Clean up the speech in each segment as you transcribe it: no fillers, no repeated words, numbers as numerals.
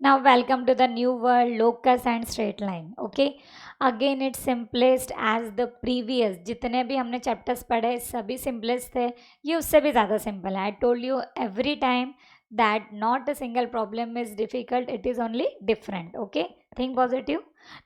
Now welcome to the new word locus and straight line. Okay, again it's simplest as the previous. जितने भी हमने chapters पढ़े सभी simplest थे, ये उससे भी ज़्यादा simple है. I told you every time that not a single problem is difficult, it is only different. Okay, think positive.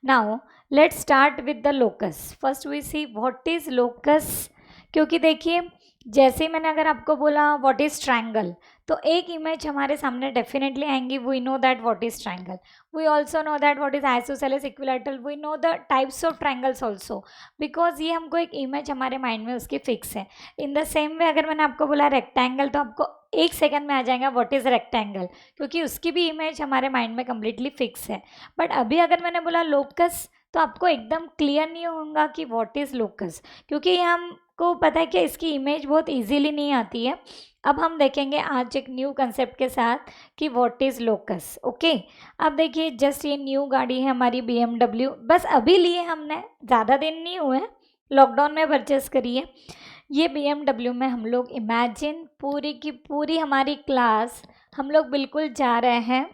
Now let's start with the locus. First we see what is locus. क्योंकि देखिए जैसे ही मैंने अगर आपको बोला what is triangle, तो एक image हमारे सामने डेफिनेटली आएंगी. We know that what is triangle, we also know that what is isosceles equilateral, we know the types of triangles also, because ये हमको एक इमेज हमारे माइंड में उसकी फिक्स है. इन द सेम वे अगर मैंने आपको बोला रेक्टेंगल, तो आपको एक सेकंड में आ जाएगा व्हाट इज रेक्टेंगल, क्योंकि उसकी भी इमेज हमारे माइंड में कम्प्लीटली फिक्स है. बट अभी अगर मैंने बोला लोकस, तो आपको एकदम क्लियर नहीं होगा कि व्हाट इज लोकस, क्योंकि हमको पता है कि इसकी इमेज बहुत इजीली नहीं आती है. अब हम देखेंगे आज एक न्यू कंसेप्ट के साथ कि व्हाट इज़ लोकस. ओके, अब देखिए जस्ट ये न्यू गाड़ी है हमारी BMW, बस अभी लिए हमने, ज़्यादा दिन नहीं हुए, लॉकडाउन में परचेस करी है. ये BMW में हम लोग इमेजिन पूरी की पूरी हमारी क्लास हम लोग बिल्कुल जा रहे हैं.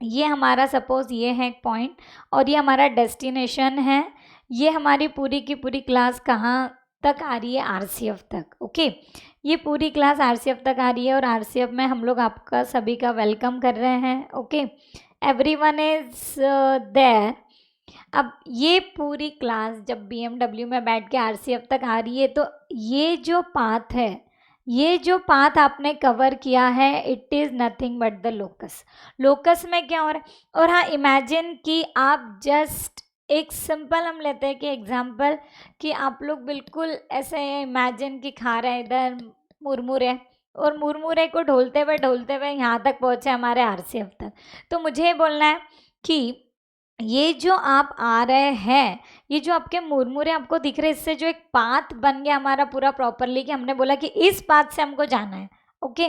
ये हमारा सपोज ये है एक पॉइंट और ये हमारा डेस्टिनेशन है. ये हमारी पूरी की पूरी क्लास कहाँ तक आ रही है? RCF तक. ओके, ये पूरी क्लास RCF तक आ रही है और RCF में हम लोग आपका सभी का वेलकम कर रहे हैं. Okay, everyone is there. अब ये पूरी क्लास जब BMW में बैठ के RCF तक आ रही है, तो ये जो पाथ है, ये जो पाथ आपने कवर किया है, it is nothing but the locus. Locus में क्या हो रहा है? और हाँ, इमेजिन कि आप जस्ट एक सिंपल हम लेते हैं कि एग्जाम्पल कि आप लोग बिल्कुल ऐसे इमेजिन कि खा रहे हैं इधर मुरमुरे, और मुरमुरे को ढोलते हुए यहाँ तक पहुँचे हमारे RCF तक. तो मुझे ये बोलना है कि ये जो आप आ रहे हैं, ये जो आपके मुरमुरे आपको दिख रहे हैं, इससे जो एक पाथ बन गया हमारा पूरा प्रॉपरली, कि हमने बोला कि इस पाथ से हमको जाना है. ओके,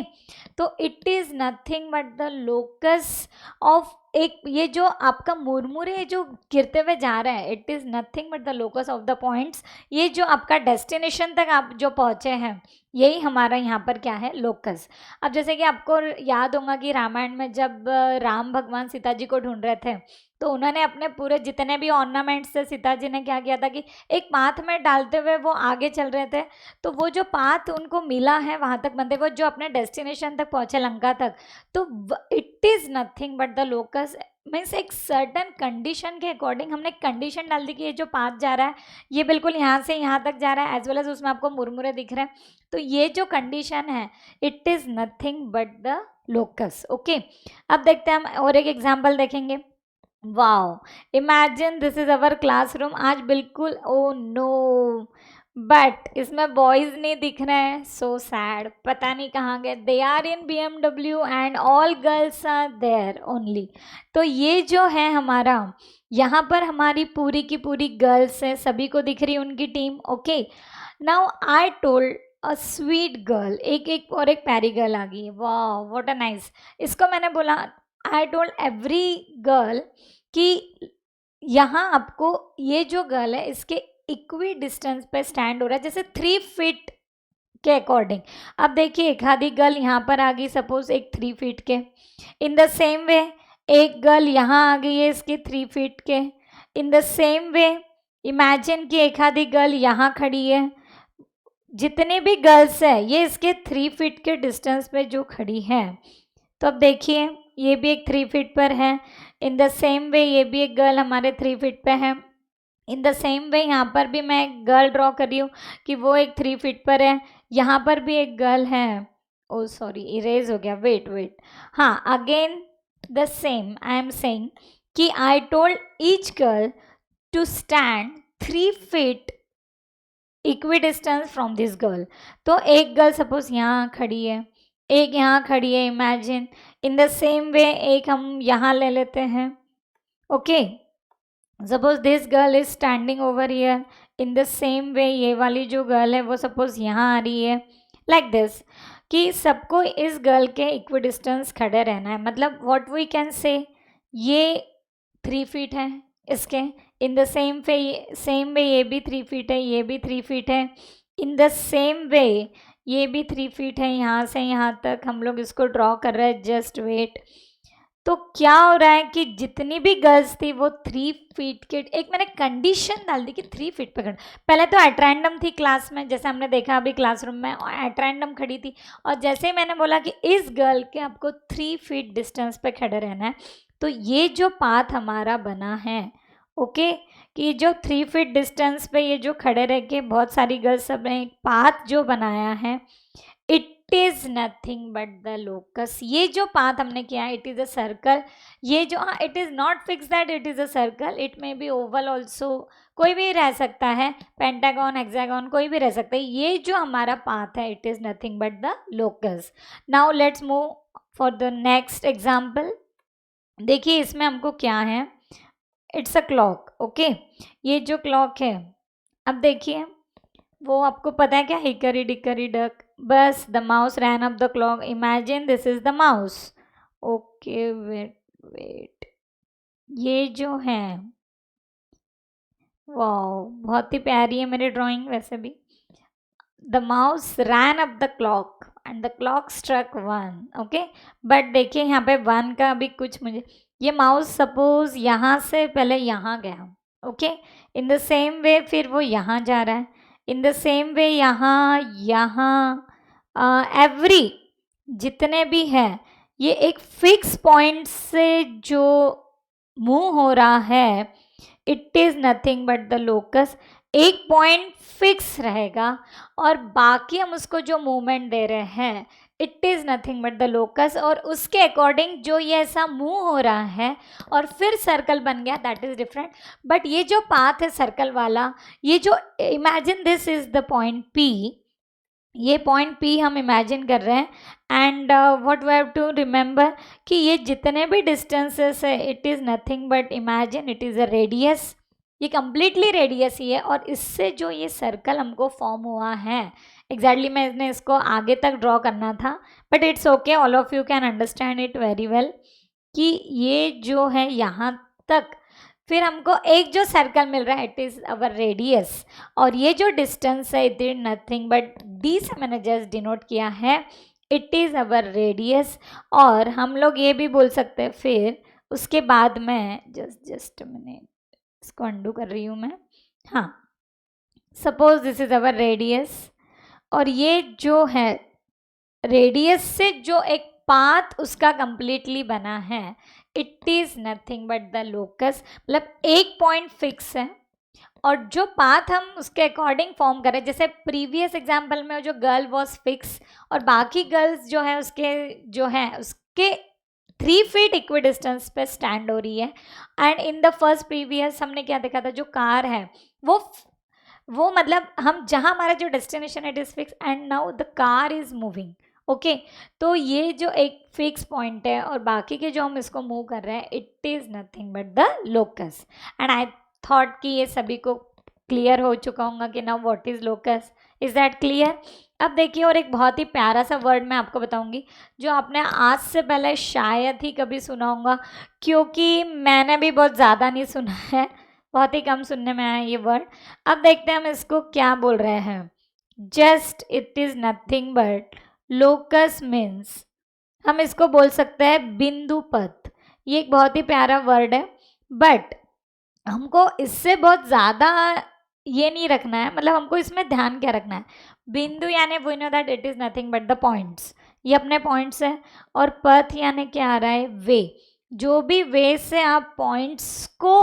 तो it is nothing but the locus of एक ये जो आपका मुरमुरे जो गिरते हुए जा रहा है, it is nothing but the locus of the points. ये जो आपका डेस्टिनेशन तक आप जो पहुँचे हैं, यही हमारा यहाँ पर क्या है? लोकस. अब जैसे कि आपको याद होगा कि रामायण में जब राम भगवान सीता जी को ढूंढ रहे थे, तो उन्होंने अपने पूरे जितने भी ऑर्नामेंट्स थे, सीता जी ने क्या किया था कि एक पाथ में डालते हुए वो आगे चल रहे थे. तो वो जो पाथ उनको मिला है वहाँ तक बनते हुए जो अपने डेस्टिनेशन तक पहुँचे, लंका तक, तो it is nothing but the locus. Means एक सर्टन कंडीशन के अकॉर्डिंग हमने कंडीशन डाल दी कि ये जो पाथ जा रहा है, ये बिल्कुल यहाँ से यहाँ तक जा रहा है, एज वेल एज उसमें आपको मुरमुरे दिख रहे हैं. तो ये जो कंडीशन है, it is nothing but the locus. Okay, अब देखते हैं हम और एक एग्जाम्पल देखेंगे. Wow, imagine this is our classroom. आज बिल्कुल, ओ नो, बट इसमें बॉयज नहीं दिख रहे हैं. सो सैड, पता नहीं कहाँ गए. They are in BMW and all girls are there only. तो ये जो है हमारा, यहाँ पर हमारी पूरी की पूरी गर्ल्स है, सभी को दिख रही है उनकी team. Okay, now I told a sweet girl, एक और एक प्यारी गर्ल आ गई है. वाह, व्हाट अ नाइस. इसको मैंने बोला, आई टोल्ड एवरी गर्ल कि यहाँ आपको ये जो गर्ल है इसके इक्वी डिस्टेंस पे स्टैंड हो रहा है, जैसे 3 फीट के अकॉर्डिंग. अब देखिए एक आधी गर्ल यहाँ पर आ गई, सपोज एक 3 फीट के. इन द सेम वे एक गर्ल यहाँ आ गई है इसके 3 फीट के. इन द सेम वे इमेजिन कि एक आधी गर्ल यहाँ खड़ी है. जितने भी गर्ल्स है ये इसके 3 फीट के डिस्टेंस पे जो खड़ी है. तो अब देखिए ये भी एक 3 फीट पर है. इन द सेम वे ये भी एक गर्ल हमारे 3 फीट पे है. इन द सेम वे यहाँ पर भी मैं एक गर्ल ड्रॉ कर रही हूँ कि वो एक 3 फीट पर है. यहाँ पर भी एक गर्ल है. ओ सॉरी, इरेज हो गया, वेट वेट. हाँ, again the same I am saying कि I told each girl to stand 3 feet equidistance from this girl. तो एक गर्ल सपोज यहाँ खड़ी है, एक यहाँ खड़ी है, इमेजिन. इन द सेम वे एक हम यहाँ ले लेते हैं. Okay, suppose this girl is standing over here. In the same way ये वाली जो गर्ल है वो सपोज यहाँ आ रही है. लाइक दिस, कि सबको इस गर्ल के इक्वी डिस्टेंस खड़े रहना है. मतलब व्हाट वी कैन से, ये 3 फीट है इसके. इन द सेम वे ये भी 3 फीट है, ये भी 3 फीट है. इन द सेम वे ये भी 3 फीट है. यहाँ से यहाँ तक हम लोग इसको ड्रॉ कर रहे हैं. Just wait. तो क्या हो रहा है कि जितनी भी गर्ल्स थी वो 3 फीट के, एक मैंने कंडीशन डाल दी कि 3 फीट पे खड़ा। पहले तो एट रैंडम थी क्लास में, जैसे हमने देखा अभी क्लासरूम में एट रैंडम खड़ी थी, और जैसे ही मैंने बोला कि इस गर्ल के आपको 3 फीट डिस्टेंस पे खड़े रहना है, तो ये जो पाथ हमारा बना है, ओके, कि जो 3 फीट डिस्टेंस पे ये जो खड़े रह के बहुत सारी गर्ल्स सब ने एक पाथ जो बनाया है, it is nothing but the locus. ये जो पाथ हमने किया है, इट इज अ सर्कल। ये जो, हाँ, it is not fix that it is a circle, it may be oval also, कोई भी रह सकता है, पेंटागन, हेक्सागन, कोई भी रह सकता है। ये जो हमारा पाथ है, it is nothing but the locus. Now let's move for the next example. देखिए इसमें हमको क्या है, इट्स अ क्लॉक, ओके। ये जो क्लॉक है, अब देखिए वो आपको पता है क्या, हिकरी डिकरी डक, बस the mouse ran up the clock, imagine this is the mouse, okay. Wait wait, ये जो है, वाओ बहुत ही प्यारी है मेरी ड्राइंग वैसे भी। The mouse ran up the clock and the clock struck 1, okay. But देखिए यहाँ पे 1 का भी कुछ, मुझे ये माउस सपोज यहाँ से पहले यहाँ गया, ओके, इन द सेम वे फिर वो यहाँ जा रहा है, इन द सेम वे यहाँ यहाँ, एवरी जितने भी हैं, ये एक फिक्स पॉइंट से जो मूव हो रहा है, it is nothing but the locus. एक पॉइंट फिक्स रहेगा और बाकी हम उसको जो मूवमेंट दे रहे हैं, it is nothing but the locus, और उसके अकॉर्डिंग जो ये ऐसा मूव हो रहा है और फिर सर्कल बन गया, दैट इज़ डिफरेंट। बट ये जो पाथ है सर्कल वाला, ये जो, imagine this is the point P, ये पॉइंट पी हम इमेजिन कर रहे हैं, and what we have to remember कि ये जितने भी डिस्टेंसेस है, it is nothing but, imagine it is a radius, ये कंप्लीटली रेडियस ही है, और इससे जो ये सर्कल हमको फॉर्म हुआ है, एग्जैक्टली मैंने इसको आगे तक ड्रॉ करना था, but it's okay, all of you can understand it very well, कि ये जो है यहाँ तक, फिर हमको एक जो सर्कल मिल रहा है, इट इज़ अवर रेडियस, और ये जो डिस्टेंस है, it is nothing but, D से मैंने जस्ट डिनोट किया है, इट इज़ अवर रेडियस। और हम लोग ये भी बोल सकते हैं फिर उसके बाद में, जस्ट मैंने इसको अंडू कर रही हूँ मैं, हाँ, suppose this is our radius, और ये जो है रेडियस से जो एक पाथ उसका कंप्लीटली बना है, it is nothing but the locus. मतलब एक पॉइंट फिक्स है और जो पाथ हम उसके अकॉर्डिंग फॉर्म करें, जैसे प्रीवियस एग्जाम्पल में जो गर्ल वॉज फिक्स और बाकी गर्ल्स जो है उसके जो है उसके 3 फीट इक्वी डिस्टेंस पे स्टैंड हो रही है। And in the first previous हमने क्या देखा था, जो कार है वो मतलब हम जहाँ हमारा जो डेस्टिनेशन है, it is fix, and now the car is moving, okay. तो ये जो एक फिक्स पॉइंट है और बाकी के जो हम इसको मूव कर रहे हैं, it is nothing but the locus. And I thought कि ये सभी को क्लियर हो चुका होगा कि now what is locus, is that clear. अब देखिए और एक बहुत ही प्यारा सा वर्ड मैं आपको बताऊंगी, जो आपने आज से पहले शायद ही कभी सुना होगा, क्योंकि मैंने भी बहुत ज़्यादा नहीं सुना है, बहुत ही कम सुनने में आया ये वर्ड। अब देखते हैं हम इसको क्या बोल रहे हैं। Just it is nothing but, locus means, हम इसको बोल सकते हैं बिंदु पथ। ये एक बहुत ही प्यारा वर्ड है, बट हमको इससे बहुत ज़्यादा ये नहीं रखना है, मतलब हमको इसमें ध्यान क्या रखना है, बिंदु यानी we know that it is nothing but the points, ये अपने पॉइंट्स है, और पथ यानी क्या आ रहा है, वे, जो भी वे से आप पॉइंट्स को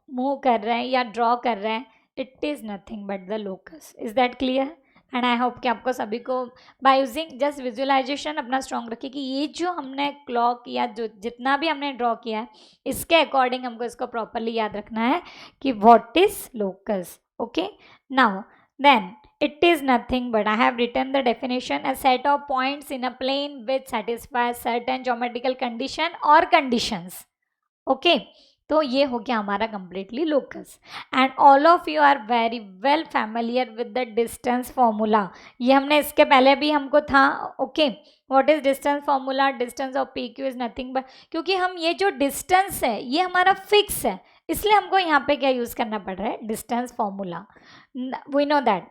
मूव कर रहे हैं या ड्रॉ कर रहे हैं, it is nothing but the locus. Is that clear? And I hope कि आपको सभी को बाय यूजिंग जस्ट विजुअलाइजेशन अपना स्ट्रॉन्ग रखिए कि ये जो हमने क्लॉक या जो जितना भी हमने ड्रॉ किया है, इसके अकॉर्डिंग हमको इसको प्रॉपरली याद रखना है कि what is locus, okay. Now then it is nothing but, I have written the definition, a set of points in a plane which satisfies certain geometrical condition or conditions, okay। तो ये हो गया हमारा completely locus, and all of you are very well familiar with the distance formula। ये हमने इसके पहले भी हमको था, okay। what is distance formula? distance of PQ is nothing but, क्योंकि हम ये जो distance है ये हमारा fix है, इसलिए हमको यहाँ पे क्या यूज़ करना पड़ रहा है, distance formula। we know that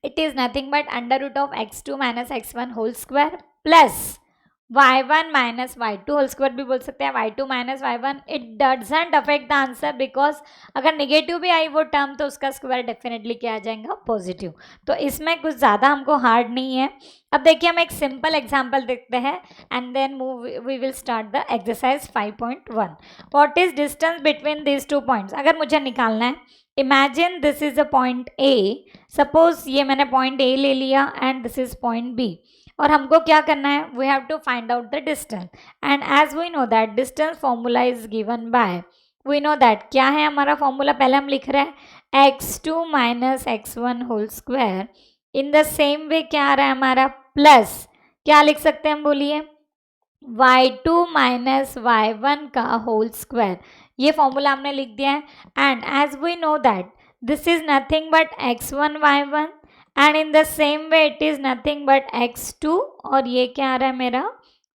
it is nothing but under root of x2 minus x1 whole square plus y1 minus y2 whole square भी बोल सकते हैं, y2 minus y1. It doesn't affect the answer because अगर negative भी आई वो term तो उसका स्क्वायर डेफिनेटली क्या आ जाएगा, पॉजिटिव. तो इसमें कुछ ज़्यादा हमको हार्ड नहीं है. अब देखिए हम एक सिंपल एग्जाम्पल देखते हैं and then move we will start the exercise 5.1. What is distance between these two points. अगर मुझे निकालना है, imagine this is a point A, suppose ये मैंने पॉइंट ए ले लिया and this is point B, और हमको क्या करना है, we have to find out the distance. And as we know that distance formula is given by, we know that क्या है हमारा फॉर्मूला, पहले हम लिख रहे हैं x2 minus x1 whole square. In the same way क्या आ रहा है हमारा, प्लस क्या लिख सकते हैं हम, बोलिए, y2 माइनस y1 का होल स्क्वायर. ये फॉर्मूला हमने लिख दिया है. And as we know that this is nothing but x1 y1 and in the same way it is nothing but x2, और ये क्या आ रहा है मेरा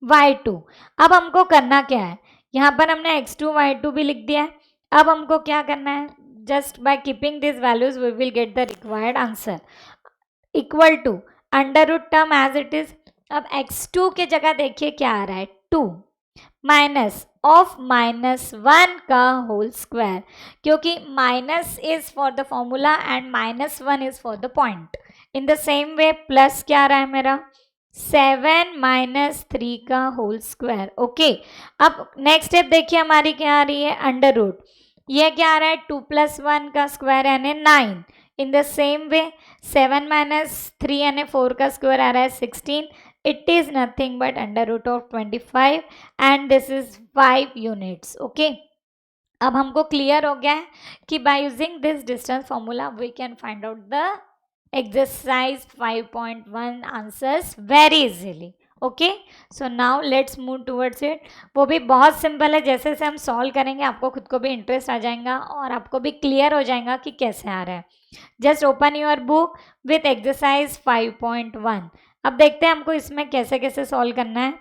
y2. अब हमको करना क्या है, यहाँ पर हमने x2 y2 भी लिख दिया है. अब हमको क्या करना है, just by keeping this values we will get the required answer, equal to under root term as it is. अब x2 के जगह देखिए क्या आ रहा है, 2 माइनस ऑफ -1 का होल स्क्वायर, क्योंकि minus is for the formula and -1 is for the point. In the same way plus क्या आ रहा है मेरा, 7 माइनस 3 का होल स्क्वायर. ओके, अब नेक्स्ट स्टेप देखिए हमारी क्या आ रही है, अंडर रूट. ये क्या आ रहा है, 2 + 1 का स्क्वायर यानी 9. इन द सेम वे 7 माइनस 3 यानी 4 का स्क्वायर आ रहा है 16. It is nothing but under root of 25 and this is 5 units. Okay, अब हमको क्लियर हो गया है कि by using this distance formula we can find out the exercise 5.1 answers very easily. Okay, so now let's move towards it. वो भी बहुत simple है, जैसे जैसे हम सॉल्व करेंगे आपको खुद को भी इंटरेस्ट आ जाएगा और आपको भी क्लियर हो जाएगा कि कैसे आ रहा है. Just open your book with exercise 5.1. अब देखते हैं हमको इसमें कैसे कैसे सॉल्व करना है.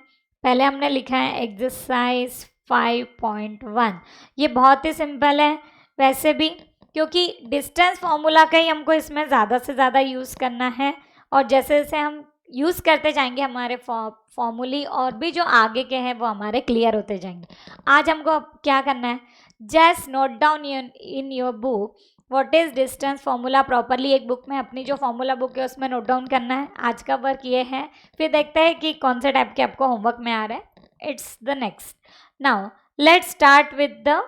पहले हमने लिखा है एक्सरसाइज 5.1. ये बहुत ही सिंपल है वैसे भी, क्योंकि डिस्टेंस फॉर्मूला का ही हमको इसमें ज़्यादा से ज़्यादा यूज़ करना है, और जैसे जैसे हम यूज़ करते जाएंगे हमारे फॉर्मूले और भी जो आगे के हैं वो हमारे क्लियर होते जाएंगे. आज हमको क्या करना है, just note down in your book what is distance formula properly. एक बुक में अपनी जो फॉर्मूला बुक है उसमें नोट डाउन करना है. आज का वर्क ये है, फिर देखते हैं कि कौन से टाइप के आपको होमवर्क में आ रहा है. It's the next. Now let's start with the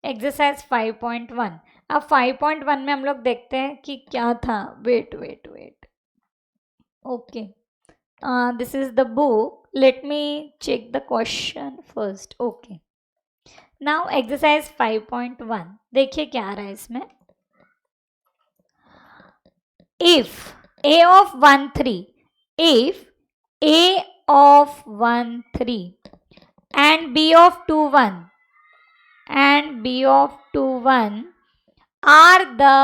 exercise 5.1. अब 5.1 में हम लोग देखते हैं कि क्या था. Wait wait wait, okay, this is the book. Let me check the question first. Okay, now exercise 5.1. देखिए क्या आ रहा है इसमें. If a of 1 3, if a of 1 3 and b of 2 1 and b of 2 1 are the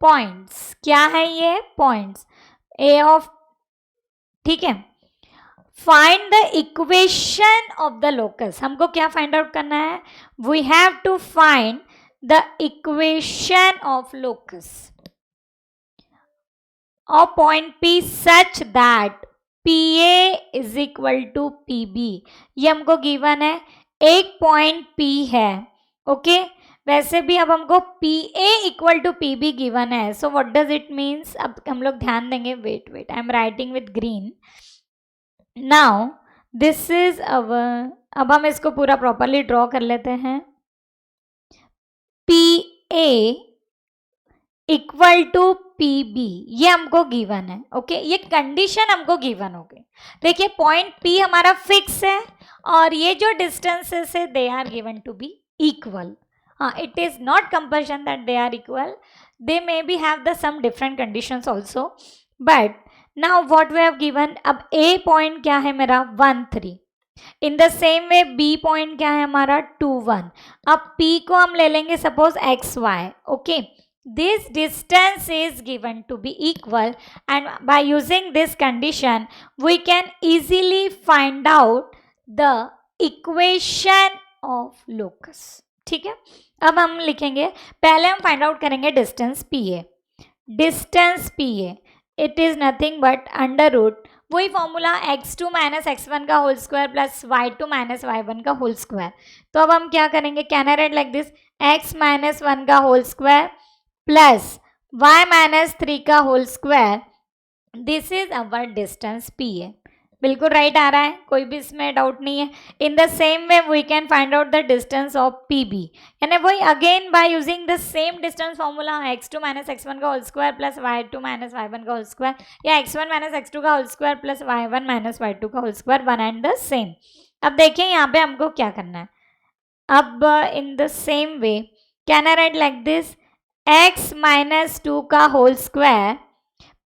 points. क्या है ये points, a of, ठीक है. Find the equation of the locus. हमको क्या फाइंड आउट करना है, we have to find the equation of locus of point P such that PA is equal to PB. ये हमको गिवन है, एक पॉइंट P है. ओके, वैसे भी अब हमको PA equal to PB given है. So what does it means, अब हम लोग ध्यान देंगे. Wait wait, I am writing with green. Now this is our, अब हम इसको पूरा प्रॉपरली ड्रॉ कर लेते हैं. PA इक्वल टू PB ये हमको गिवन है. ओके, ये कंडीशन हमको गिवन हो गई. देखिए पॉइंट P हमारा फिक्स है और ये जो डिस्टेंसेस है they are given to be equal. हाँ, it is not compulsion that they are equal, they may be have the some different conditions also, but now what we have given. अब A point क्या है मेरा 1 3. In the same way B point क्या है हमारा 2 1. अब P को हम ले लेंगे suppose XY. Okay, this distance is given to be equal and by using this condition we can easily find out the equation of locus. ठीक है, अब हम लिखेंगे, पहले हम फाइंड आउट करेंगे distance PA. Distance PA, it is nothing but under root, वही formula x2 minus x1 का whole square plus y2 minus y1 का होल स्क्वायर। तो अब हम क्या करेंगे, can I write like this, x minus 1 का whole square plus y minus 3 का whole square, this is our distance p है। बिल्कुल राइट आ रहा है, कोई भी इसमें डाउट नहीं है। In the same way we can find out the distance of P B, यानी वही again by using the same distance formula x2 minus x1 का whole square plus y2 minus y1 का होल स्क्वायर, या x1 minus x2 का whole square plus y1 minus y2 का whole square, one and the same. अब देखिए यहाँ पे हमको क्या करना है। अब in the same way can I write like this, x minus 2 का होल स्क्वायर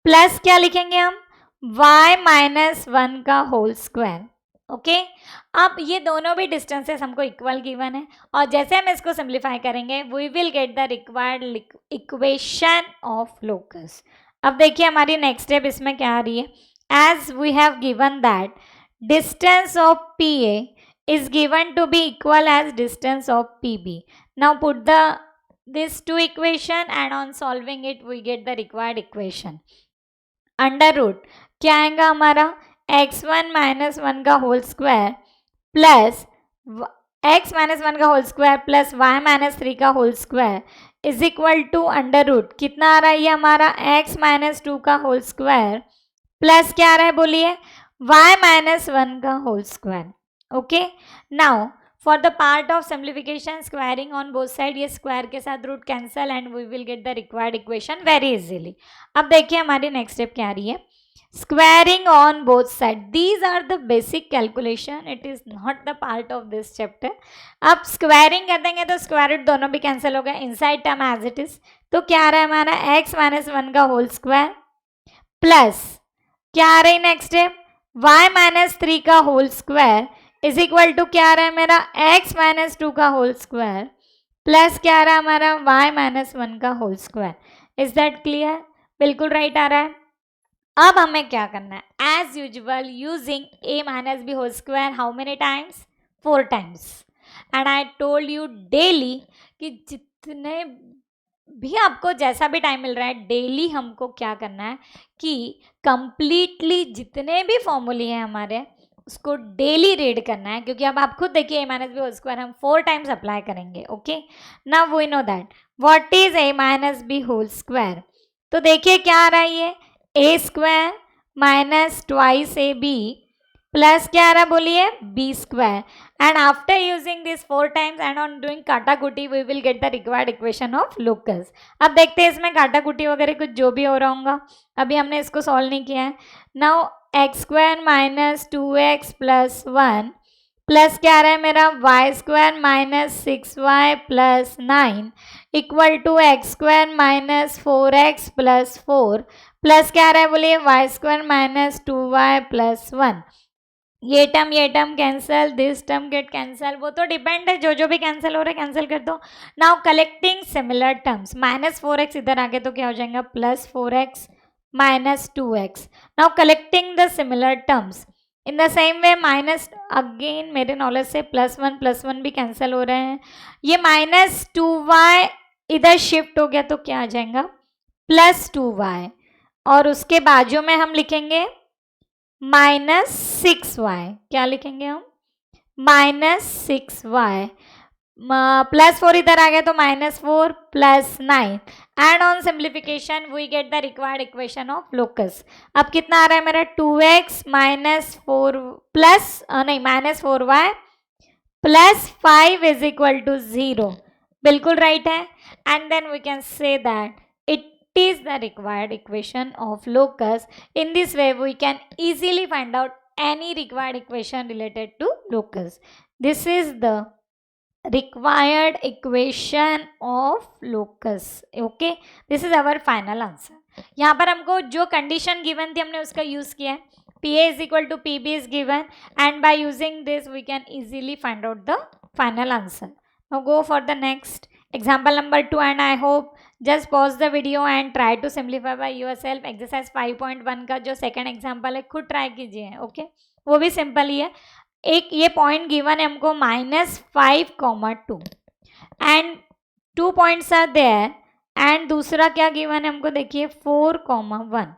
प्लस क्या लिखेंगे हम, y माइनस 1 का होल स्क्वायर। ओके, अब ये दोनों भी डिस्टेंसेस हमको इक्वल गिवन है, और जैसे हम इसको सिंप्लीफाई करेंगे we will get the required equation of locus. अब देखिए हमारी नेक्स्ट स्टेप इसमें क्या आ रही है, as we have given that distance of P A is given to be equal as distance of PB. Now put this two equation and on solving it we get the required equation. Under root क्या आएगा हमारा, x1 minus 1 का whole square plus x minus 1 का whole square plus y minus 3 का whole square is equal to under root, कितना आ रहा है ये हमारा x माइनस 2 का होल स्क्वायर प्लस क्या आ रहा है बोलिए, y माइनस 1 का whole square. Okay, now for the part of simplification squaring on both side, ये स्क्वायर के साथ root cancel and we will get the required equation very easily. अब देखिए हमारी नेक्स्ट स्टेप क्या आ रही है, squaring on both side, these are the basic calculation, it is not the part of this chapter. अब स्क्वायरिंग कर देंगे तो स्क्वायर रूट दोनों भी कैंसिल हो गए, inside term as it is, तो क्या आ रहा है हमारा x माइनस 1 का होल स्क्वायर प्लस क्या आ रही नेक्स्ट स्टेप, y माइनस 3 का whole square is equal to क्या आ रहा है मेरा x माइनस 2 का होल स्क्वायर प्लस क्या आ रहा है हमारा y माइनस 1 का whole square. Is that clear? बिल्कुल राइट आ रहा है। अब हमें क्या करना है, as usual using a minus b whole square, how many times, 4 times. And I told you daily कि जितने भी आपको जैसा भी टाइम मिल रहा है डेली हमको क्या करना है कि कंप्लीटली जितने भी फॉर्मूले हैं हमारे उसको डेली रीड करना है, क्योंकि अब आप खुद देखिए a minus b whole square हम 4 टाइम्स अप्लाई करेंगे। Okay, now we know that what is a minus b whole square. तो देखिए क्या आ रहा है, ये a square minus twice a b plus क्या आ रहा है बोलिए b square, and after using this 4 times and on doing काटाकुटी we will get the required equation of locus. अब देखते हैं इसमें काटाकुटी वगैरह कुछ जो भी हो रहा होगा, अभी हमने इसको सॉल्व नहीं किया है। Now x square minus 2x plus 1 plus क्या आ रहा है मेरा y square minus 6y plus 9 equal to x square minus 4x plus 4 plus क्या आ रहा है बोलिए Y square minus 2y plus 1। ये term cancel, this term get cancel, वो तो डिपेंड है, जो भी कैंसिल हो रहा है कैंसिल कर दो। Now collecting similar terms, minus 4x इधर आगे तो क्या हो जाएगा plus 4x minus 2x. Now collecting the similar terms in the same way minus, again मेरे नॉलेज से प्लस 1 भी कैंसिल हो रहे हैं, ये माइनस 2y इधर शिफ्ट हो गया तो क्या आ जाएगा प्लस 2y, और उसके बाजू में हम लिखेंगे माइनस 6y, क्या लिखेंगे हम माइनस 6y, प्लस 4 इधर आ गया तो minus 4 plus 9 and on simplification we get the required equation of locus. अब कितना आ रहा है मेरा 2x माइनस 4 प्लस नहीं minus 4y plus 5 is equal to 0, बिल्कुल राइट है। And then we can say that it is the required equation of locus. In this way we can easily find out any required equation related to locus. This is the required equation of locus. Okay, this is our final answer. यहाँ पर हमको जो condition given थी हमने उसका use किया है, PA is equal to PB is given and by using this we can easily find out the final answer. Now go for the next example number 2 and I hope just pause the video and try to simplify by yourself. Exercise 5.1 का जो second example है खुद try कीजिए। Okay, वो भी simple ही है। एक ये पॉइंट गिवन है हमको -5, 2 and 2 points are there and दूसरा क्या गिवन है हमको देखिए 4, 1।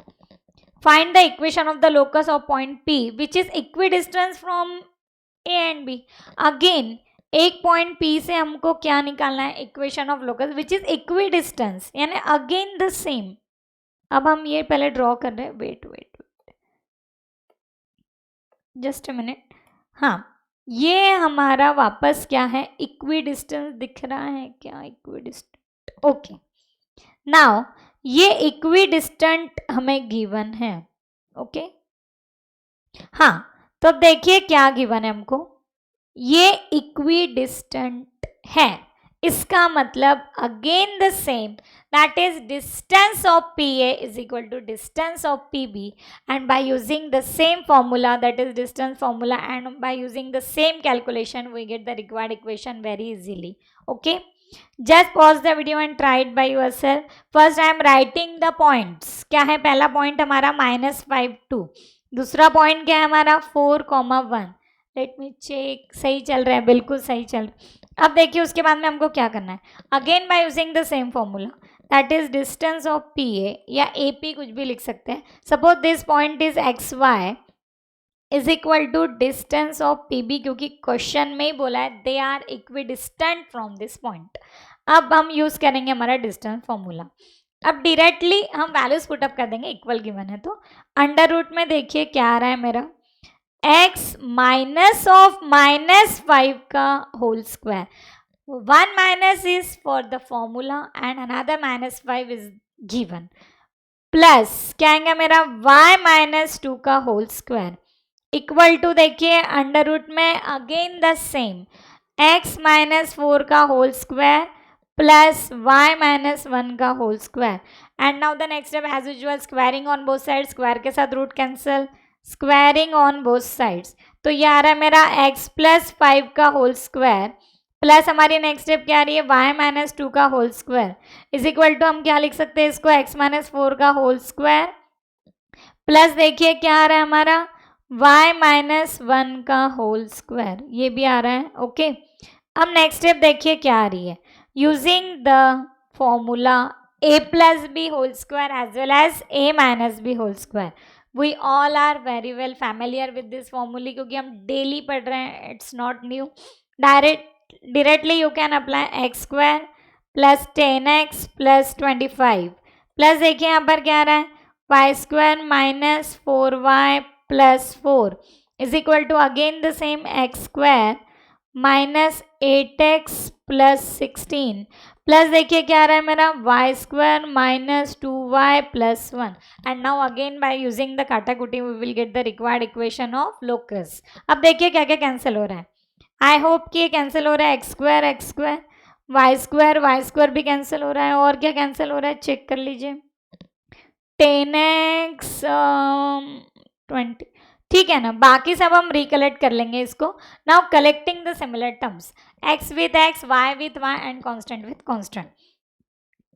Find the equation of the locus of point P which is equidistance from A and B. Again एक पॉइंट P से हमको क्या निकालना है, equation of locus which is equidistance, यानी अगेन द सेम. अब हम ये पहले ड्रॉ कर रहे हैं, वेट जस्ट अ मिनट. हाँ, ये हमारा वापस क्या है, इक्विडिस्टेंस दिख रहा है क्या, इक्विडिस्टेंट. ओके, नाउ ये इक्विडिस्टेंट हमें गिवन है. ओके, हाँ, तो देखिए क्या गिवन है हमको, ये इक्विडिस्टेंट है. इसका मतलब again the same, that is distance of PA is equal to distance of PB, and by using the same formula, that is distance formula, and by using the same calculation we get the required equation very easily. Okay, just pause the video and try it by yourself. First I am writing the points. क्या है, पहला point हमारा -5 2, दूसरा point क्या है हमारा 4,1. Let me check, सही चल रहा है, बिल्कुल सही चल रहा है. अब देखिए उसके बाद में हमको क्या करना है, again by using the same formula, that is distance of PA या AP कुछ भी लिख सकते हैं. Suppose this point is XY is equal to distance of PB, क्योंकि क्वेश्चन में ही बोला है they are equidistant from this point. अब हम यूज करेंगे हमारा डिस्टेंस फॉर्मूला. अब डायरेक्टली हम वैल्यूज पुटअप कर देंगे, इक्वल गिवन है तो अंडर रूट में देखिए क्या आ रहा है मेरा, x माइनस ऑफ -5 का whole square. One minus is for the formula and another -5 is given, plus क्या आएगा मेरा y माइनस 2 का होल स्क्वायर इक्वल टू, देखिए अंडर रूट में again the same, x minus 4 का whole square plus y minus 1 का whole square. And now the next step as usual, squaring on both side, square के साथ root cancel, squaring on both sides. तो ये आ रहा है मेरा x प्लस 5 का होल स्क्वायर प्लस हमारी नेक्स्ट स्टेप क्या आ रही है, y माइनस 2 का whole square is equal to, हम क्या लिख सकते हैं इसको, x माइनस 4 का होल स्क्वायर प्लस देखिए क्या आ रहा है हमारा y माइनस 1 का होल स्क्वायर, ये भी आ रहा है. ओके, अब नेक्स्ट स्टेप देखिए क्या आ रही है, using the formula a plus b whole square as well as a minus b whole square. We all are very well familiar with this formula, क्योंकि हम डेली पढ़ रहे हैं, it's not new. Directly you can apply x square plus 10x plus 25 plus देखिए यहाँ पर क्या आ रहा है, y square minus 4y plus 4 is equal to again the same x square minus 8x plus 16 plus देखिए क्या आ रहा है मेरा y square minus 2y plus 1. and now again by using the काटाकुटी we will get the required equation of locus. अब देखिए क्या क्या कैंसिल हो रहा है, आई होप कि ये कैंसिल हो रहा है, एक्स स्क्वायर वाई स्क्वायर भी कैंसिल हो रहा है, और क्या कैंसिल हो रहा है चेक कर लीजिए, 10x 20, ठीक है ना. बाकी सब हम रिकलेक्ट कर लेंगे इसको. Now collecting the similar terms, x with x, y with y and constant with constant.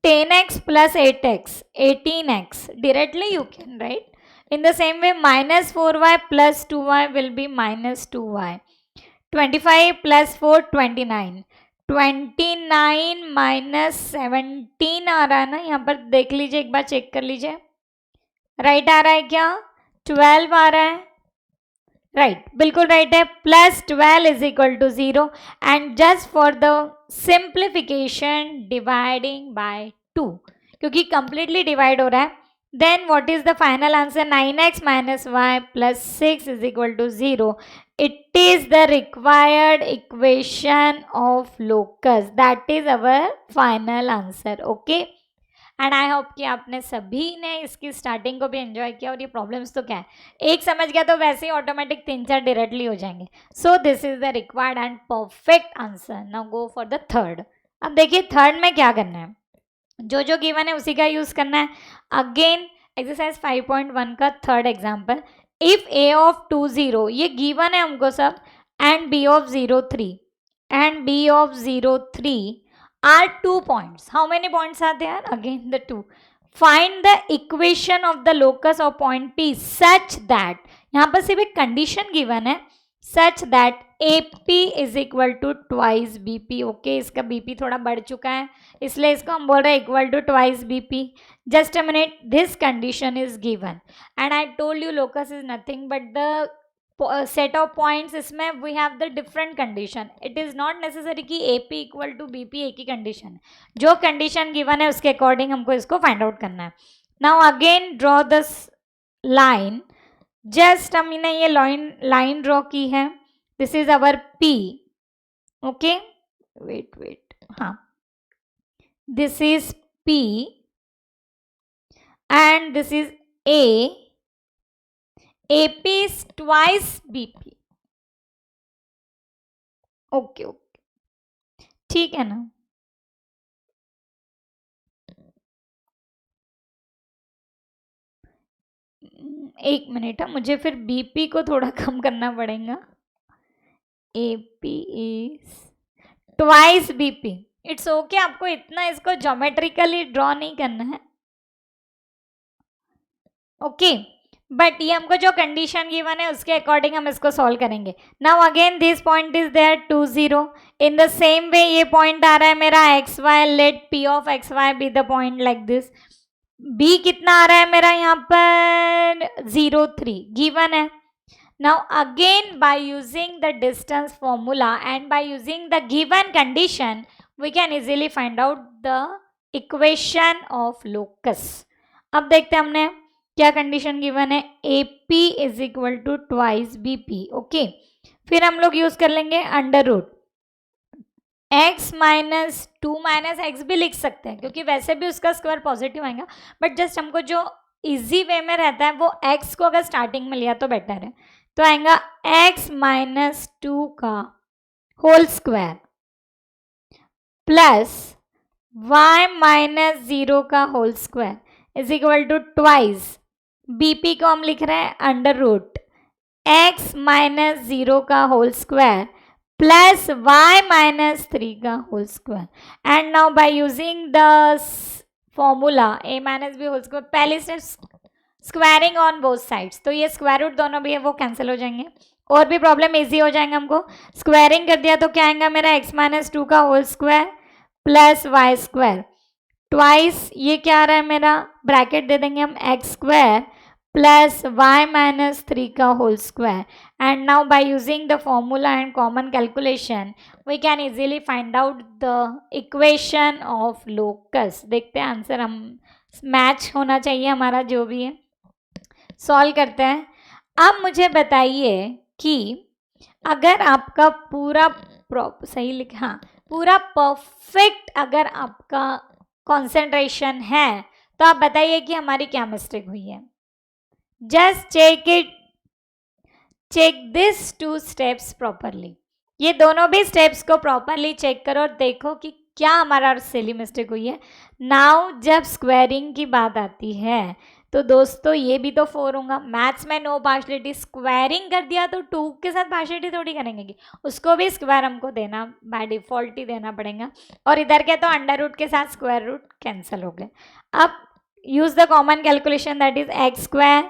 10x plus 8x 18x, directly you can write. In the same way minus 4y plus 2y will be minus 2y. 25 plus 4 29, 29 minus 17 आ रहा है ना, यहाँ पर देख लीजिए एक बार check कर लीजिए, राइट आ रहा है क्या, 12 आ रहा है, राइट बिल्कुल राइट है. Plus 12 is equal to 0 and just for the simplification dividing by 2, क्योंकि कंप्लीटली डिवाइड हो रहा है. then what is the final answer, 9x minus y plus 6 is equal to 0. It is the required equation of locus, that is our final answer. okay, and I hope कि आपने सभी ने इसकी starting को भी एंजॉय किया. और ये प्रॉब्लम्स तो क्या है, एक समझ गया तो वैसे ही ऑटोमेटिक 3-4 डायरेक्टली हो जाएंगे. So this is the required and perfect answer. Now go for the third. अब देखिए थर्ड में क्या करना है, जो गिवन है उसी का यूज करना है. अगेन एक्सरसाइज 5.1 का third example, if a of 2 0, ये गिवन है हमको सब, and b of 0 3 and b of 0 3 are 2 points. How many points are there, again the 2. Find the equation of the locus of point P such that, यहाँ पर सिर्फ एक condition given है, such that AP is equal to twice BP। Okay, इसका BP थोड़ा बढ़ चुका है, इसलिए इसको हम बोल रहे हैं equal to twice BP। Just a minute, this condition is given and I told you locus is nothing but the set of points. इसमें we have the different condition. It is not necessary कि AP equal to BP एक ही condition है, जो condition given है उसके according हमको इसको find out करना है। Now again draw this line. Just हमने ये लाइन ड्रॉ की है, this is our P। Okay, wait, हाँ, this is P and this is A. AP is twice BP. Okay, ठीक है ना। एक मिनट है, मुझे फिर BP को थोड़ा कम करना पड़ेगा। AP is twice BP. It's okay, आपको इतना इसको ज्योमेट्रिकली ड्रॉ नहीं करना है। ओके, बट ये हमको जो कंडीशन गिवन है उसके अकॉर्डिंग हम इसको सॉल्व करेंगे। Now again this point is there 2 0। In the same way ये पॉइंट आ रहा है मेरा XY। Let P of XY be the point like this. B कितना आ रहा है मेरा यहाँ पर 0 3 गिवन है। Now again by using the distance formula and by using the given condition we can easily find out the equation of locus. अब देखते हैं हमने क्या कंडीशन गिवन है, AP is equal to twice BP। Okay, फिर हम लोग use कर लेंगे under root x minus 2 minus x भी लिख सकते हैं क्योंकि वैसे भी उसका स्क्वायर पॉजिटिव आएगा, बट जस्ट हमको जो इजी वे में रहता है वो x को अगर स्टार्टिंग में लिया तो बेटर है। तो आएगा x माइनस 2 का whole square plus y minus 0 का whole square is equal to twice BP को हम लिख रहे हैं अंडर रूट x माइनस 0 का whole square plus y minus 3 का whole square. And now by using the formula a minus b whole square, पहले से स्क्वायरिंग ऑन बोथ साइड्स, तो ये स्क्वायर रूट दोनों भी है वो कैंसिल हो जाएंगे और भी प्रॉब्लम इजी हो जाएंगे। हमको स्क्वायरिंग कर दिया तो क्या आएगा मेरा x माइनस 2 का whole square plus y square twice, ये क्या आ रहा है मेरा, ब्रैकेट दे देंगे हम x square plus y minus 3 का whole square. And now by using the formula and common calculation we can easily find out the equation of locus. देखते हैं आंसर, हम मैच होना चाहिए हमारा जो भी है, सॉल्व करते हैं। अब मुझे बताइए कि अगर आपका पूरा सही लिखा, हाँ, पूरा परफेक्ट अगर आपका कंसंट्रेशन है तो आप बताइए कि हमारी क्या मिस्टेक हुई है। Just check this 2 steps properly. ये दोनों भी स्टेप्स को प्रॉपरली चेक करो और देखो कि क्या हमारा सिली मिस्टेक हुई है। नाउ जब स्क्वायरिंग की बात आती है तो दोस्तों ये भी तो 4 होगा। मैथ्स में नो पार्शियलिटी, स्क्वायरिंग कर दिया तो 2 के साथ पार्शियलिटी थोड़ी करेंगे कि उसको भी स्क्वायर हमको देना बाय डिफॉल्ट ही देना पड़ेगा। और इधर के तो अंडर रूट के साथ स्क्वायर रूट कैंसिल हो गए। अब use the common calculation, that is x square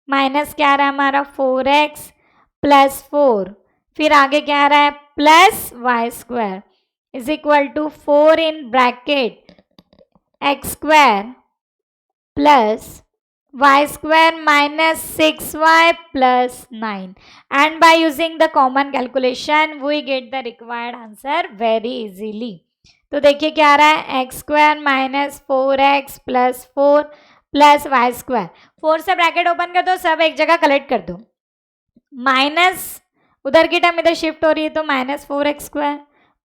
minus क्या आ रहा है हमारा 4x प्लस 4, फिर आगे क्या आ रहा है plus y square is equal to 4 in bracket x square plus y square minus 6y plus 9, and by using the common calculation we get the required answer very easily। तो देखिए क्या आ रहा है, x square minus 4x plus 4 plus y square, 4 से bracket open कर दो, सब एक जगह कलेक्ट कर दो, माइनस उधर की टर्म इधर शिफ्ट हो रही है तो minus 4x square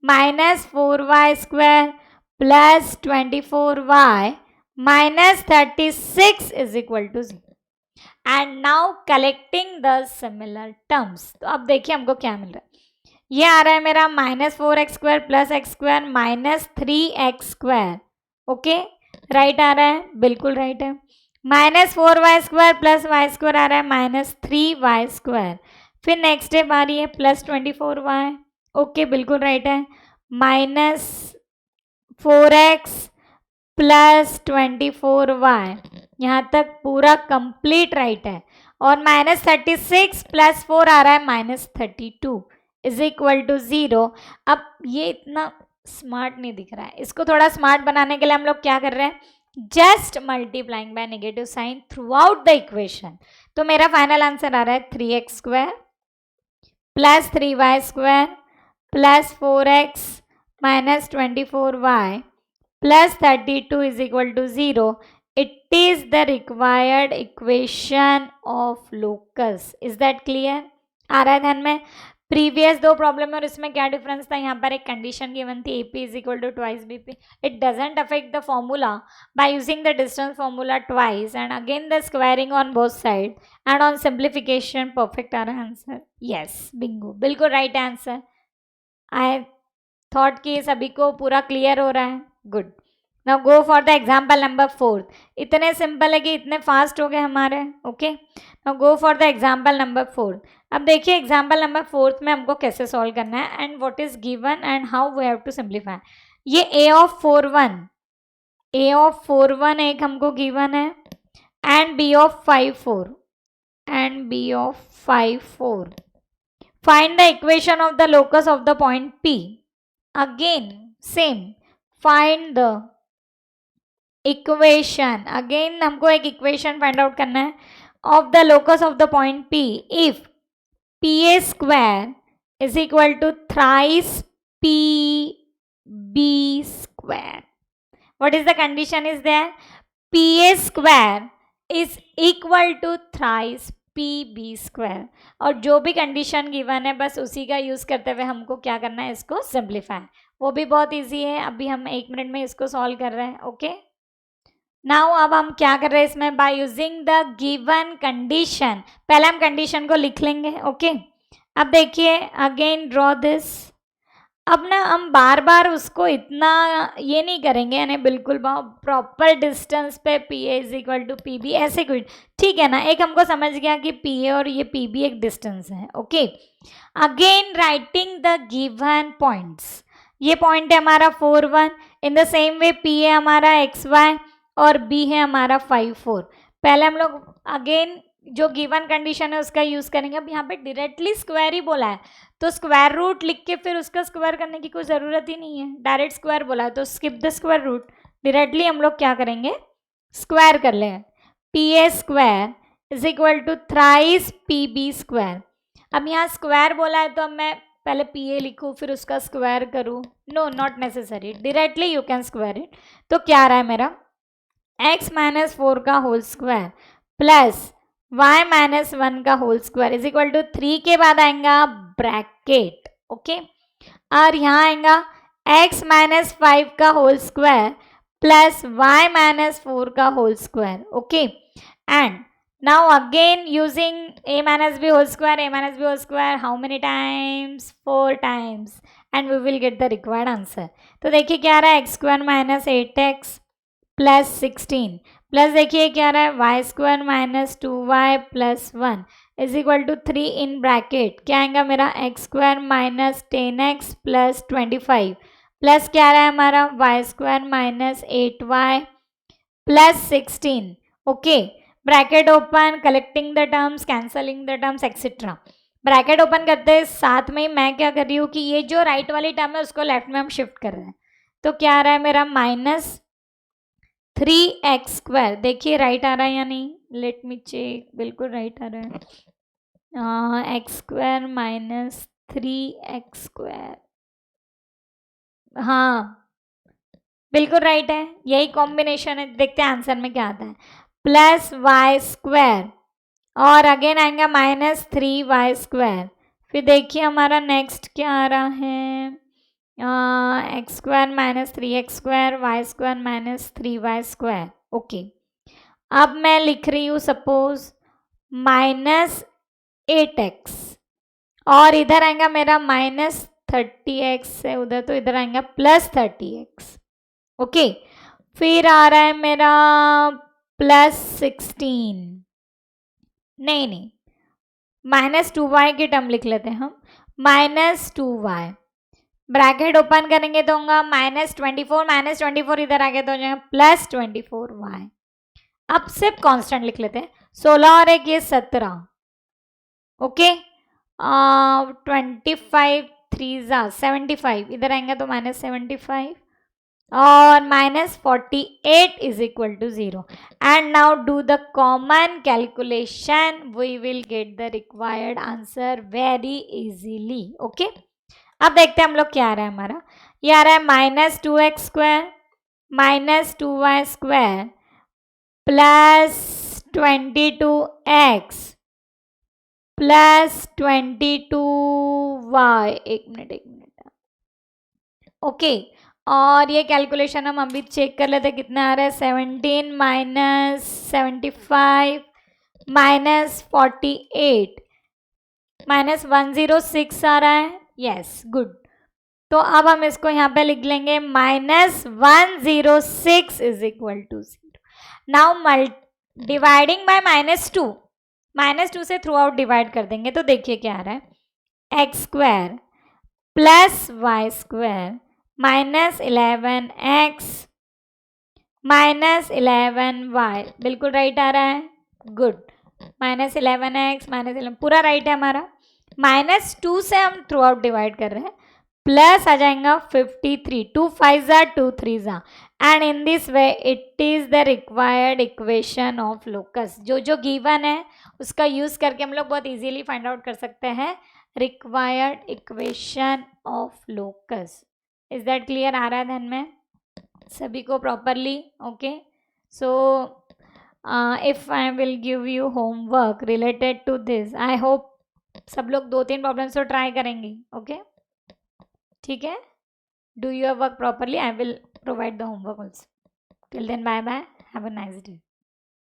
minus 4y square plus 24y minus 36 is equal to 0। and now collecting the similar terms, तो अब देखिए हमको क्या मिल रहा है, ये आ रहा है मेरा minus 4x square plus x square minus 3x square. Okay, right आ रहा है, बिल्कुल राइट है। Minus 4y square plus y square आ रहा है माइनस 3y स्क्वायर। फिर नेक्स्ट स्टेप आ रही है प्लस 24y। ओके, बिल्कुल राइट है। माइनस 4x प्लस 24y, यहाँ तक पूरा कंप्लीट राइट है। और माइनस 36 प्लस 4 आ रहा है माइनस 32 इज इक्वल टू 0। अब ये इतना स्मार्ट नहीं दिख रहा है, इसको थोड़ा स्मार्ट बनाने के लिए हम लोग क्या कर रहे हैं, just multiplying by negative sign throughout the equation. तो मेरा फाइनल आंसर आ रहा है 3x square plus 3y square plus 4x minus 24y plus 32 is equal to 0। It is the required equation of locus. Is that clear? आ रहा है ध्यान में? प्रीवियस दो प्रॉब्लम और इसमें क्या डिफरेंस था, यहाँ पर एक कंडीशन गिवन थी AP is equal to twice BP। It doesn't affect the formula by using the distance formula twice and again the squaring on both side and on simplification perfect आ रहा है answer. Yes bingo, बिल्कुल right answer. I thought कि सभी को पूरा clear हो रहा है। Good. Now go for the example number 4। इतने सिंपल है कि इतने फास्ट हो गए हमारे। Okay, now go for the example number 4। अब देखिए एग्जाम्पल नंबर 4 में हमको कैसे सॉल्व करना है and what is given and how we have to simplify. ये a ऑफ 4 1 एक हमको गिवन है and b of 5 4 find the equation of the locus of the point P। Again same, find the equation. Again हमको एक equation find out करना है of the locus of the point P if PA square is equal to thrice PB square. What is the condition is there? PA square is equal to thrice PB square। और जो भी condition given है बस उसी का use करते हुए हमको क्या करना है, इसको सिंप्लीफाई। वो भी बहुत इजी है, अभी हम 1 मिनट में इसको सॉल्व कर रहे हैं। ओके, नाउ अब हम क्या कर रहे हैं इसमें, bye using the given condition. पहले हम कंडीशन को लिख लेंगे। ओके, अब देखिए अगेन ड्रॉ दिस। अब ना हम बार बार उसको इतना ये नहीं करेंगे, यानी बिल्कुल प्रॉपर डिस्टेंस पे PA is equal to PB ऐसे कुछ, ठीक है ना। एक हमको समझ गया कि PA और ये PB एक डिस्टेंस है। Okay, again writing the given points. ये पॉइंट है हमारा 4 1। इन द सेम वे PA हमारा XY और B है हमारा 5 4। पहले हम लोग अगेन जो गिवन कंडीशन है उसका यूज करेंगे। अब यहाँ पे डायरेक्टली स्क्वायर ही बोला है तो स्क्वायर रूट लिख के फिर उसका स्क्वायर करने की कोई ज़रूरत ही नहीं है, डायरेक्ट स्क्वायर बोला है तो skip the square root. Directly हम लोग क्या करेंगे, स्क्वायर कर लें। PA square is equal to thrice PB square. अब यहाँ स्क्वायर बोला है तो अब मैं पहले PA लिखूँ फिर उसका स्क्वायर करूँ? No, not necessary, directly you can square it. तो क्या आ रहा है मेरा, x माइनस 4 का whole square plus y minus 1 का whole square is equal to 3 के बाद आएगा ब्रैकेट। ओके, और यहाँ आएगा x माइनस 5 का whole square plus y minus 4 का whole square. Okay, and now again using a minus b whole square, how many times, 4 times, and we will get the required answer. तो देखिए क्या आ रहा है, x² minus 8x plus 16 plus देखिए क्या आ रहा है, y square minus 2y plus 1 is equal to 3 in bracket क्या आएगा मेरा, x² minus 10x plus 25 plus क्या आ रहा है हमारा, y square minus 8y plus 16। Okay, bracket open, collecting the terms, cancelling the terms etcetera. Bracket open करते हैं, साथ में मैं क्या कर रही हूँ कि ये जो राइट वाली टर्म है उसको लेफ्ट में हम शिफ्ट कर रहे हैं। तो क्या आ रहा है मेरा, माइनस 3x²। देखिए राइट आ रहा है या नहीं, लेट मी चेक, बिल्कुल राइट आ रहा है। x² माइनस 3x², हाँ बिल्कुल राइट है, यही कॉम्बिनेशन है। देखते हैं आंसर में क्या आता है, प्लस y² और अगेन आएगा माइनस 3y²। फिर देखिए हमारा नेक्स्ट क्या आ रहा है, x² minus 3x² y² minus 3y²। Okay, अब मैं लिख रही हूँ सपोज माइनस 8x और इधर आएगा मेरा माइनस 30x से उधर, तो इधर आएगा प्लस 30x। ओके, फिर आ रहा है मेरा प्लस 16, नहीं माइनस 2y की टर्म लिख लेते हैं हम, माइनस 2y, ब्रैकेट ओपन करेंगे तो होगा माइनस 24 इधर आ गया तो हो जाएगा प्लस 24y। अब सिर्फ कांस्टेंट लिख लेते हैं, 16 और 1 ये 17। ओके, 25 3 जा 75, इधर आएंगे तो -75 और -48 is equal to 0. And now do the common calculation, we will get the required answer very easily. Okay, अब देखते हैं हम लोग क्या आ रहा है हमारा. ये आ रहा है -2x² -2y² plus 22x plus 22y. एक मिनट. ओके, और ये कैलकुलेशन हम अभी चेक कर लेते कितना आ रहा है. 17 माइनस 75 माइनस 48 माइनस 106 आ रहा है. Yes, good. तो अब हम इसको यहाँ पे लिख लेंगे -106 is equal to 0. Now dividing by -2 से थ्रू आउट डिवाइड कर देंगे तो देखिए क्या आ रहा है. x² plus y² -11x -11y, बिल्कुल राइट आ रहा है. गुड. -11x -11 पूरा राइट है हमारा. -2 से हम थ्रू आउट डिवाइड कर रहे हैं. प्लस आ जाएगा 53, 2 5 जा 2 3 जा. And in this way it is the required equation of locus. जो गिवन है उसका यूज करके हम लोग बहुत इजीली फाइंड आउट कर सकते हैं required equation of locus. Is that clear? आ रहा है ध्यान में सभी को properly? Okay, so if I will give you homework related to this, I hope सब लोग 2-3 प्रॉब्लम्स तो ट्राई करेंगे. ओके, ठीक है. Do your work properly. I will provide the homework also. Till then, bye bye, have a nice day.